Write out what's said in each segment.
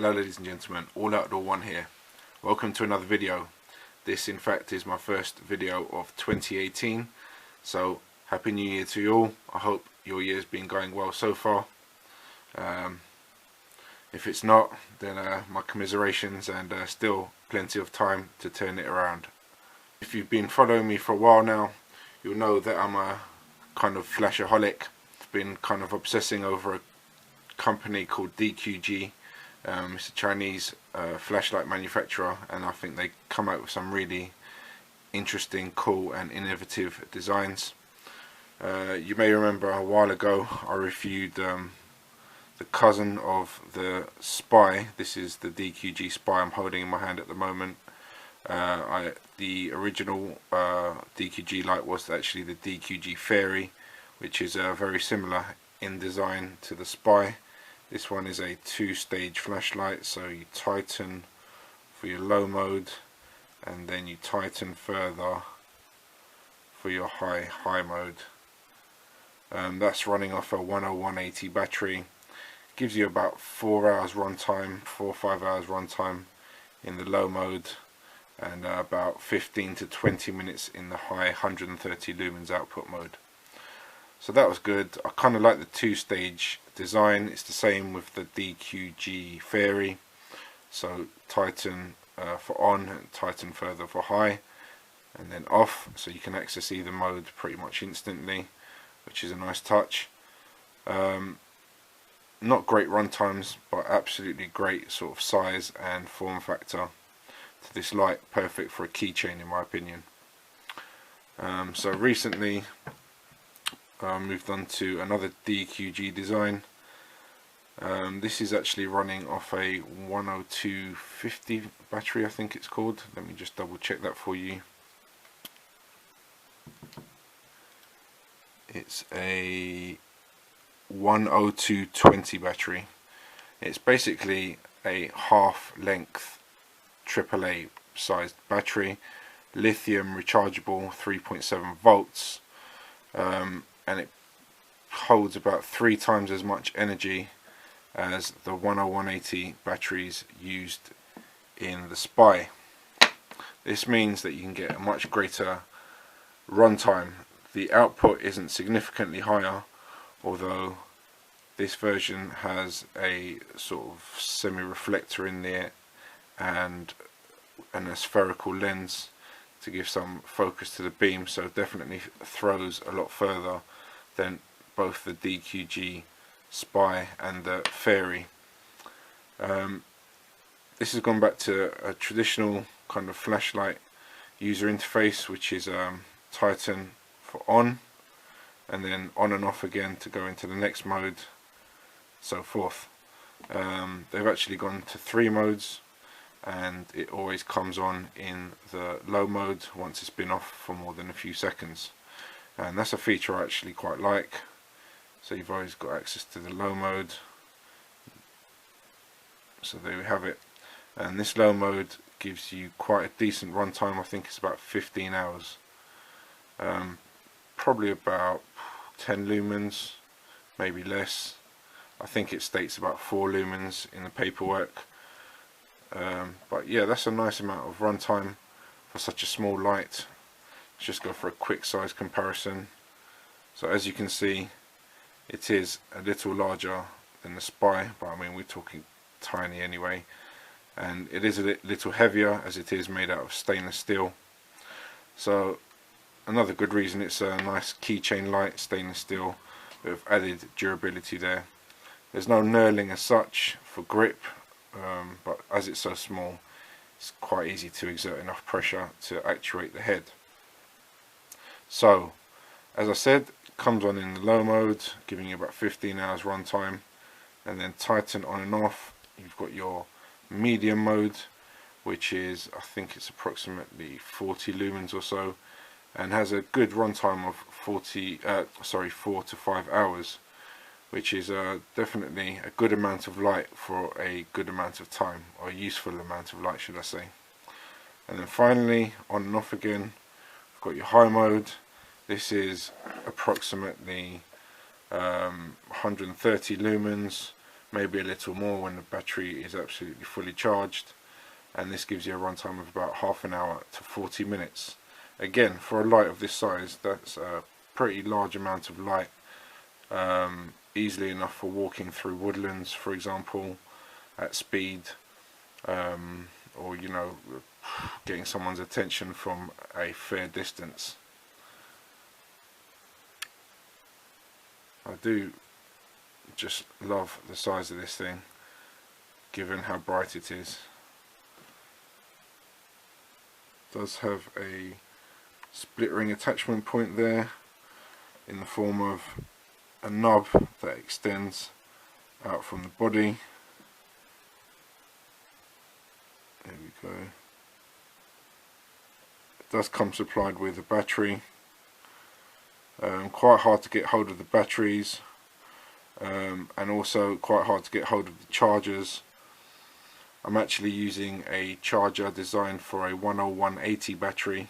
Hello ladies and gentlemen, All Outdoor One here. Welcome to another video. This in fact is my first video of 2018, so Happy New Year to you all. I hope your year's been going well so far. If it's not, then my commiserations, and still plenty of time to turn it around. If you've been following me for a while now, you'll know that I'm a kind of flashaholic. I've been kind of obsessing over a company called DQG. It's a Chinese flashlight manufacturer, and I think they come out with some really interesting, cool and innovative designs. You may remember a while ago I reviewed the cousin of the Spy. This is the DQG Spy I'm holding in my hand at the moment. The original DQG light was actually the DQG Fairy, which is very similar in design to the Spy. This one is a two-stage flashlight, so you tighten for your low mode and then you tighten further for your high mode. That's running off a 10180 battery. Gives you about 4 hours runtime, 4 or 5 hours runtime in the low mode, and about 15 to 20 minutes in the high 130 lumens output mode. So that was good. I kind of like the two-stage design. It's the same with the DQG Fairy. So tighten for on and tighten further for high, and then off, so you can access either mode pretty much instantly, which is a nice touch. Not great run times, but absolutely great sort of size and form factor to this light. Perfect for a keychain in my opinion. So recently moved on to another DQG design. This is actually running off a 10250 battery, I think it's called. Let me just double check that for you. It's a 10220 battery. It's basically a half length AAA sized battery, lithium rechargeable, 3.7 volts, and it holds about 3 times as much energy as the 10180 batteries used in the Spy. This means that you can get a much greater runtime. The output isn't significantly higher, although this version has a sort of semi-reflector in there and a spherical lens to give some focus to the beam, so definitely throws a lot further than both the DQG Spy and the Fairy. This has gone back to a traditional kind of flashlight user interface, which is tighten for on and then on and off again to go into the next mode, so forth. They've actually gone to 3 modes, and it always comes on in the low mode once it's been off for more than a few seconds, and that's a feature I actually quite like. So you've always got access to the low mode, so there we have it. And this low mode gives you quite a decent runtime. I think it's about 15 hours, probably about 10 lumens, maybe less. I think it states about 4 lumens in the paperwork. But yeah, that's a nice amount of runtime for such a small light. Let's just go for a quick size comparison. So as you can see, it is a little larger than the Spy, but I mean we're talking tiny anyway, and it is a little heavier as it is made out of stainless steel. So another good reason it's a nice keychain light, stainless steel, with added durability there. There's no knurling as such for grip, but as it's so small, it's quite easy to exert enough pressure to actuate the head. So as I said, comes on in the low mode, giving you about 15 hours runtime, and then tighten on and off. You've got your medium mode, which is, I think it's approximately 40 lumens or so, and has a good runtime of 4 to 5 hours, which is definitely a good amount of light for a good amount of time, or a useful amount of light should I say. And then finally, on and off again, you've got your high mode. This is approximately 130 lumens, maybe a little more when the battery is absolutely fully charged, and this gives you a runtime of about half an hour to 40 minutes. Again, for a light of this size, that's a pretty large amount of light, easily enough for walking through woodlands, for example, at speed, or you know, getting someone's attention from a fair distance. I do just love the size of this thing, given how bright it is. It does have a split ring attachment point there in the form of a knob that extends out from the body. There we go. It does come supplied with a battery. Quite hard to get hold of the batteries, and also quite hard to get hold of the chargers. I'm actually using a charger designed for a 10180 battery,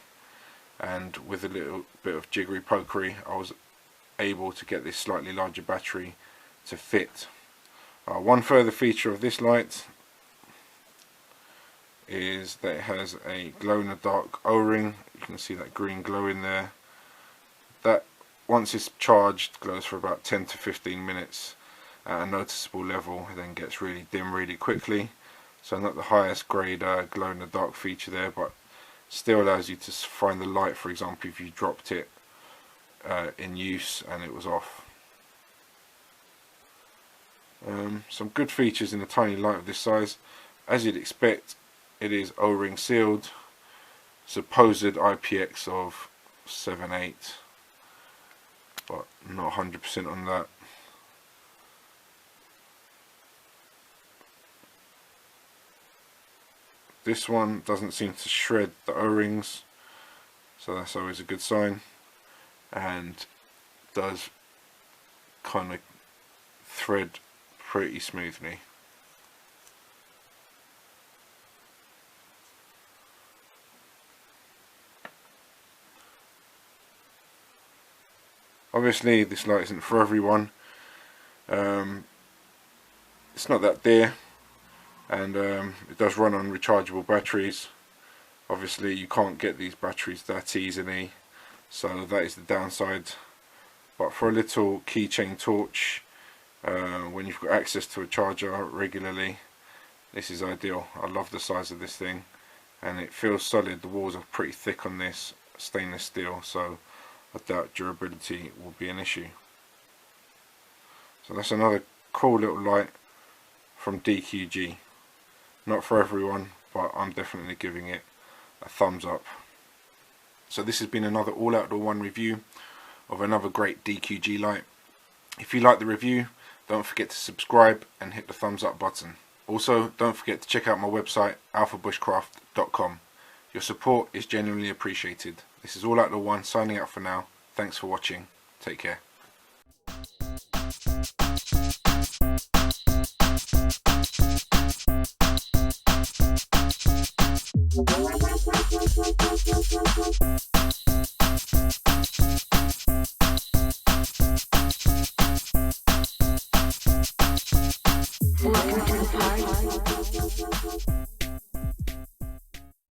and with a little bit of jiggery pokery I was able to get this slightly larger battery to fit. One further feature of this light is that it has a glow in the dark O-ring. You can see that green glow in there. That, once it's charged, glows for about 10 to 15 minutes at a noticeable level, and then gets really dim really quickly. So not the highest grade glow in the dark feature there, but still allows you to find the light, for example, if you dropped it in use and it was off. Some good features in a tiny light of this size. As you'd expect, it is O-ring sealed, supposed IPX of 7.8, but not 100% on that. This one doesn't seem to shred the O-rings, so that's always a good sign, and does kind of thread pretty smoothly. Obviously this light isn't for everyone. It's not that dear, and it does run on rechargeable batteries. Obviously you can't get these batteries that easily, so that is the downside. But for a little keychain torch, when you've got access to a charger regularly, this is ideal. I love the size of this thing, and it feels solid. The walls are pretty thick on this stainless steel, so I doubt durability will be an issue. So that's another cool little light from DQG. Not for everyone, but I'm definitely giving it a thumbs up. So this has been another All Outdoor One review of another great DQG light. If you like the review, don't forget to subscribe and hit the thumbs up button. Also, don't forget to check out my website, alphabushcraft.com. Your support is genuinely appreciated. This is All Outdoor One signing out for now. Thanks for watching. Take care. Welcome to the party.